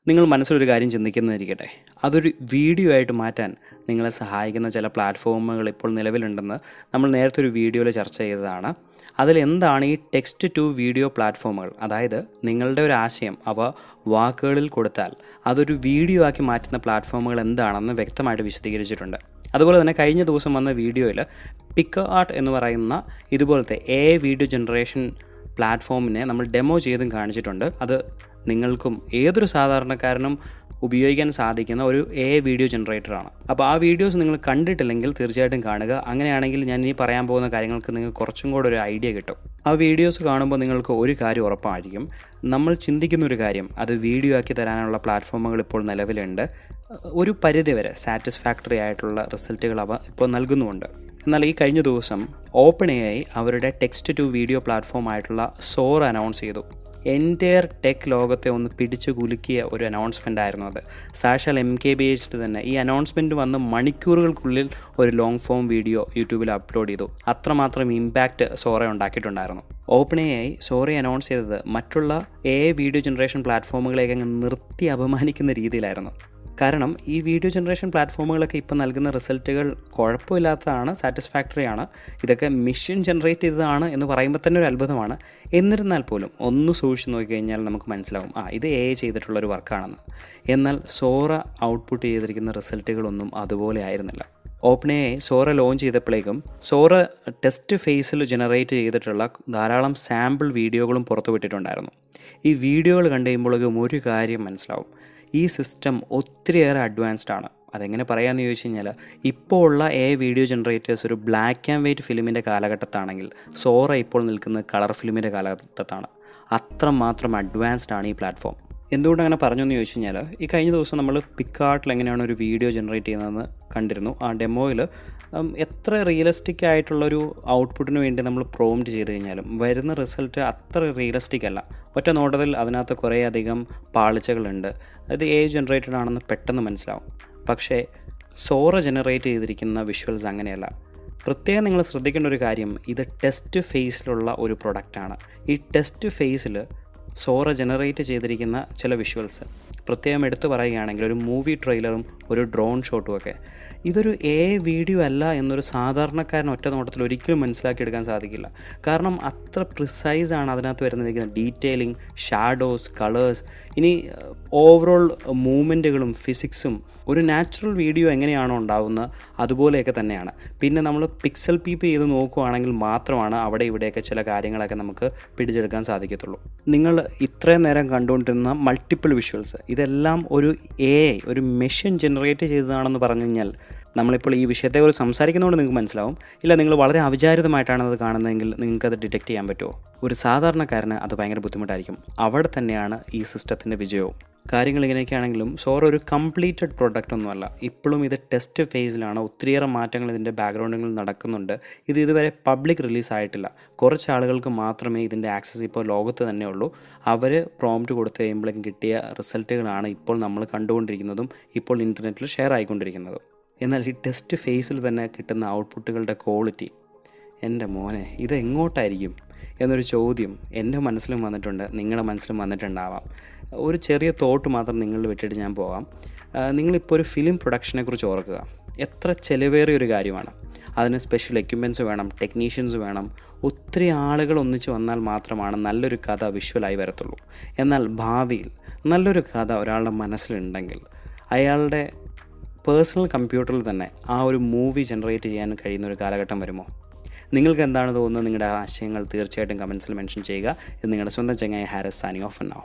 നിങ്ങൾ മനസ്സിലൊരു കാര്യം ചിന്തിക്കുന്നതായിരിക്കട്ടെ, അതൊരു വീഡിയോ ആയിട്ട് മാറ്റാൻ നിങ്ങളെ സഹായിക്കുന്ന ചില പ്ലാറ്റ്ഫോമുകൾ ഇപ്പോൾ നിലവിലുണ്ടെന്ന് നമ്മൾ നേരത്തെ ഒരു വീഡിയോയിൽ ചർച്ച ചെയ്തതാണ്. അതിലെന്താണ് ഈ ടെക്സ്റ്റ് ടു വീഡിയോ പ്ലാറ്റ്ഫോമുകൾ? അതായത് നിങ്ങളുടെ ഒരു ആശയം അവ വാക്കുകളിൽ കൊടുത്താൽ അതൊരു വീഡിയോ ആക്കി മാറ്റുന്ന പ്ലാറ്റ്ഫോമുകൾ എന്താണെന്ന് വ്യക്തമായിട്ട് വിശദീകരിച്ചിട്ടുണ്ട്. അതുപോലെ തന്നെ കഴിഞ്ഞ ദിവസം വന്ന വീഡിയോയിൽ പിക്ആർട്ട് എന്ന് പറയുന്ന ഇതുപോലത്തെ വീഡിയോ ജനറേഷൻ പ്ലാറ്റ്ഫോമിനെ നമ്മൾ ഡെമോ ചെയ്തും കാണിച്ചിട്ടുണ്ട്. അത് നിങ്ങൾക്കും ഏതൊരു സാധാരണക്കാരനും ഉപയോഗിക്കാൻ സാധിക്കുന്ന ഒരു വീഡിയോ ജനറേറ്ററാണ്. അപ്പോൾ ആ വീഡിയോസ് നിങ്ങൾ കണ്ടിട്ടില്ലെങ്കിൽ തീർച്ചയായിട്ടും കാണുക. അങ്ങനെയാണെങ്കിൽ ഞാൻ ഇനി പറയാൻ പോകുന്ന കാര്യങ്ങൾക്ക് നിങ്ങൾക്ക് കുറച്ചും കൂടെ ഒരു ഐഡിയ കിട്ടും. ആ വീഡിയോസ് കാണുമ്പോൾ നിങ്ങൾക്ക് ഒരു കാര്യം ഉറപ്പായിരിക്കും, നമ്മൾ ചിന്തിക്കുന്ന ഒരു കാര്യം അത് വീഡിയോ ആക്കി തരാനുള്ള പ്ലാറ്റ്ഫോമുകൾ ഇപ്പോൾ നിലവിലുണ്ട്. ഒരു പരിധിവരെ സാറ്റിസ്ഫാക്ടറി ആയിട്ടുള്ള റിസൾട്ടുകൾ അവ ഇപ്പോൾ നൽകുന്നുമുണ്ട്. എന്നാൽ ഈ കഴിഞ്ഞ ദിവസം OpenAI അവരുടെ ടെക്സ്റ്റ് ടു വീഡിയോ പ്ലാറ്റ്ഫോം ആയിട്ടുള്ള സോറ അനൗൺസ് ചെയ്തു. എൻറ്റയർ ടെക് ലോകത്തെ ഒന്ന് പിടിച്ചു കുലുക്കിയ ഒരു അനൗൺസ്മെൻ്റ് ആയിരുന്നു അത്. സാക്ഷാൽ MKBHD തന്നെ ഈ അനൗൺസ്മെൻറ്റ് വന്ന് മണിക്കൂറുകൾക്കുള്ളിൽ ഒരു ലോങ് ഫോം വീഡിയോ യൂട്യൂബിൽ അപ്ലോഡ് ചെയ്തു. അത്രമാത്രം ഇമ്പാക്റ്റ് സോറ ഉണ്ടാക്കിയിട്ടുണ്ടായിരുന്നു. OpenAI സോറ അനൗൺസ് ചെയ്തത് മറ്റുള്ള വീഡിയോ ജനറേഷൻ പ്ലാറ്റ്ഫോമുകളെയൊക്കെ നിർത്തി അപമാനിക്കുന്ന രീതിയിലായിരുന്നു. കാരണം ഈ വീഡിയോ ജനറേഷൻ പ്ലാറ്റ്ഫോമുകളൊക്കെ ഇപ്പോൾ നൽകുന്ന റിസൾട്ടുകൾ കുഴപ്പമില്ലാത്തതാണ്, സാറ്റിസ്ഫാക്ടറി ആണ്. ഇതൊക്കെ മെഷീൻ ജനറേറ്റ് ചെയ്തതാണ് എന്ന് പറയുമ്പോൾ തന്നെ ഒരു അത്ഭുതമാണ്. എന്നിരുന്നാൽ പോലും ഒന്ന് സൂക്ഷിച്ച് നോക്കിക്കഴിഞ്ഞാൽ നമുക്ക് മനസ്സിലാവും ഇത് ചെയ്തിട്ടുള്ളൊരു വർക്കാണെന്ന്. എന്നാൽ സോറ ഔട്ട്പുട്ട് ചെയ്തിരിക്കുന്ന റിസൾട്ടുകളൊന്നും അതുപോലെ ആയിരുന്നില്ല. OpenAI സോറ ലോഞ്ച് ചെയ്തപ്പോഴേക്കും സോറ ടെസ്റ്റ് ഫേസിൽ ജനറേറ്റ് ചെയ്തിട്ടുള്ള ധാരാളം സാമ്പിൾ വീഡിയോകളും പുറത്തുവിട്ടിട്ടുണ്ടായിരുന്നു. ഈ വീഡിയോകൾ കണ്ടു കഴിയുമ്പോഴേക്കും ഒരു കാര്യം മനസ്സിലാവും, ഈ സിസ്റ്റം ഒത്തിരിയേറെ അഡ്വാൻസ്ഡ് ആണ്. അതെങ്ങനെ പറയാമെന്ന് ചോദിച്ചു കഴിഞ്ഞാൽ, ഇപ്പോൾ ഉള്ള വീഡിയോ ജനറേറ്റേഴ്സ് ഒരു ബ്ലാക്ക് ആൻഡ് വൈറ്റ് ഫിലിമിൻ്റെ കാലഘട്ടത്താണെങ്കിൽ സോറ ഇപ്പോൾ നിൽക്കുന്നത് കളർ ഫിലിമിൻ്റെ കാലഘട്ടത്താണ്. അത്രമാത്രം അഡ്വാൻസ്ഡ് ആണ് ഈ പ്ലാറ്റ്ഫോം. എന്തുകൊണ്ട് അങ്ങനെ പറഞ്ഞു എന്ന് ചോദിച്ചു കഴിഞ്ഞാൽ, ഈ കഴിഞ്ഞ ദിവസം നമ്മൾ പിക്ആർട്ടിൽ എങ്ങനെയാണ് ഒരു വീഡിയോ ജനറേറ്റ് ചെയ്യുന്നതെന്ന് കണ്ടിരുന്നു. ആ ഡെമോയിൽ എത്ര റിയലിസ്റ്റിക് ആയിട്ടുള്ളൊരു ഔട്ട്പുട്ടിന് വേണ്ടി നമ്മൾ പ്രോംപ്റ്റ് ചെയ്ത് കഴിഞ്ഞാലും വരുന്ന റിസൾട്ട് അത്ര റിയലിസ്റ്റിക് അല്ല. ഒറ്റ നോട്ടത്തിൽ അതിനകത്ത് കുറേയധികം പാളിച്ചകളുണ്ട്. അത് ജനറേറ്റഡ് ആണെന്ന് പെട്ടെന്ന് മനസ്സിലാവും. പക്ഷേ സോറ ജനറേറ്റ് ചെയ്തിരിക്കുന്ന വിഷ്വൽസ് അങ്ങനെയല്ല. പ്രത്യേകം നിങ്ങൾ ശ്രദ്ധിക്കേണ്ട ഒരു കാര്യം, ഇത് ടെസ്റ്റ് ഫേസിലുള്ള ഒരു പ്രൊഡക്റ്റാണ്. ഈ ടെസ്റ്റ് ഫേസിൽ സോറ ജനറേറ്റ് ചെയ്തിരിക്കുന്ന ചില വിഷ്വൽസ് പ്രത്യേകം എടുത്തു പറയുകയാണെങ്കിൽ ഒരു മൂവി ട്രെയിലറും ഒരു ഡ്രോൺ ഷോട്ടും ഒക്കെ, ഇതൊരു വീഡിയോ അല്ല എന്നൊരു സാധാരണക്കാരൻ ഒറ്റ നോട്ടത്തിൽ ഒരിക്കലും മനസ്സിലാക്കിയെടുക്കാൻ സാധിക്കില്ല. കാരണം അത്ര പ്രിസൈസാണ് അതിനകത്ത് വരുന്നിരിക്കുന്ന ഡീറ്റെയിലിംഗ്, ഷാഡോസ്, കളേഴ്സ്, ഇനി ഓവറോൾ മൂവ്മെൻറ്റുകളും ഫിസിക്സും ഒരു നാച്ചുറൽ വീഡിയോ എങ്ങനെയാണോ ഉണ്ടാവുന്നത് അതുപോലെയൊക്കെ തന്നെയാണ്. പിന്നെ നമ്മൾ പിക്സൽ പീപ്പ് ചെയ്ത് നോക്കുകയാണെങ്കിൽ മാത്രമാണ് അവിടെ ഇവിടെയൊക്കെ ചില കാര്യങ്ങളൊക്കെ നമുക്ക് പിടിച്ചെടുക്കാൻ സാധിക്കത്തുള്ളൂ. നിങ്ങൾ ഇത്രയും നേരം കണ്ടുകൊണ്ടിരുന്ന മൾട്ടിപ്പിൾ വിഷ്വൽസ് ഇതെല്ലാം ഒരു ഒരു മെഷീൻ ജനറേറ്റ് ചെയ്തതാണെന്ന് പറഞ്ഞു കഴിഞ്ഞാൽ നമ്മളിപ്പോൾ ഈ വിഷയത്തെക്കുറിച്ച് സംസാരിക്കുന്നതുകൊണ്ട് നിങ്ങൾക്ക് മനസ്സിലാവും. ഇല്ല, നിങ്ങൾ വളരെ അവിചാരിതമായിട്ടാണ് അത് കാണുന്നതെങ്കിൽ നിങ്ങൾക്കത് ഡിറ്റക്റ്റ് ചെയ്യാൻ പറ്റുമോ? ഒരു സാധാരണക്കാരന് അത് ഭയങ്കര ബുദ്ധിമുട്ടായിരിക്കും. അവിടെ തന്നെയാണ് ഈ സിസ്റ്റത്തിൻ്റെ വിജയവും. കാര്യങ്ങൾ ഇങ്ങനെയൊക്കെയാണെങ്കിലും സോറ ഒരു കംപ്ലീറ്റഡ് പ്രൊഡക്റ്റ് ഒന്നുമല്ല. ഇപ്പോഴും ഇത് ടെസ്റ്റ് ഫേസിലാണ്. ഒത്തിരിയേറെ മാറ്റങ്ങൾ ഇതിൻ്റെ ബാക്ക്ഗ്രൗണ്ടുകളിൽ നടക്കുന്നുണ്ട്. ഇത് ഇതുവരെ പബ്ലിക് റിലീസ് ആയിട്ടില്ല. കുറച്ച് ആളുകൾക്ക് മാത്രമേ ഇതിൻ്റെ ആക്സസ് ഇപ്പോൾ ലോകത്ത് തന്നെ ഉള്ളൂ. അവർ പ്രോംപ്റ്റ് കൊടുത്ത് കഴിയുമ്പോഴേക്കും കിട്ടിയ റിസൾട്ടുകളാണ് ഇപ്പോൾ നമ്മൾ കണ്ടുകൊണ്ടിരിക്കുന്നതും ഇപ്പോൾ ഇൻ്റർനെറ്റിൽ ഷെയർ ആയിക്കൊണ്ടിരിക്കുന്നതും. എന്നാൽ ഈ ടെസ്റ്റ് ഫേസിൽ തന്നെ കിട്ടുന്ന ഔട്ട്പുട്ടുകളുടെ ക്വാളിറ്റി, എൻ്റെ മോനെ, ഇത് എങ്ങോട്ടായിരിക്കും എന്നൊരു ചോദ്യം എൻ്റെ മനസ്സിലും വന്നിട്ടുണ്ട്, നിങ്ങളുടെ മനസ്സിലും വന്നിട്ടുണ്ടാവാം. ഒരു ചെറിയ തോട്ട് മാത്രം നിങ്ങളിൽ വിട്ടിട്ട് ഞാൻ പോകാം. നിങ്ങളിപ്പോൾ ഒരു ഫിലിം പ്രൊഡക്ഷനെക്കുറിച്ച് ഓർക്കുക. എത്ര ചിലവേറിയ ഒരു കാര്യമാണ്. അതിന് സ്പെഷ്യൽ എക്യുപ്മെൻറ്റ്സ് വേണം, ടെക്നീഷ്യൻസ് വേണം. ഒത്തിരി ആളുകൾ ഒന്നിച്ച് വന്നാൽ മാത്രമാണ് നല്ലൊരു കഥ വിഷ്വലായി വരത്തുള്ളൂ. എന്നാൽ ഭാവിയിൽ നല്ലൊരു കഥ ഒരാളുടെ മനസ്സിലുണ്ടെങ്കിൽ അയാളുടെ പേഴ്സണൽ കമ്പ്യൂട്ടറിൽ തന്നെ ആ ഒരു മൂവി ജനറേറ്റ് ചെയ്യാൻ കഴിയുന്ന ഒരു കാലഘട്ടം വരുമോ? നിങ്ങൾക്ക് എന്താണ് തോന്നുന്നത്? നിങ്ങളുടെ ആശയങ്ങൾ തീർച്ചയായിട്ടും കമൻസിൽ മെൻഷൻ ചെയ്യുക. ഇത് നിങ്ങളുടെ സ്വന്തം ചങ്ങായി ഹാരിസ് സൈനിങ് ഓഫ് നൗ.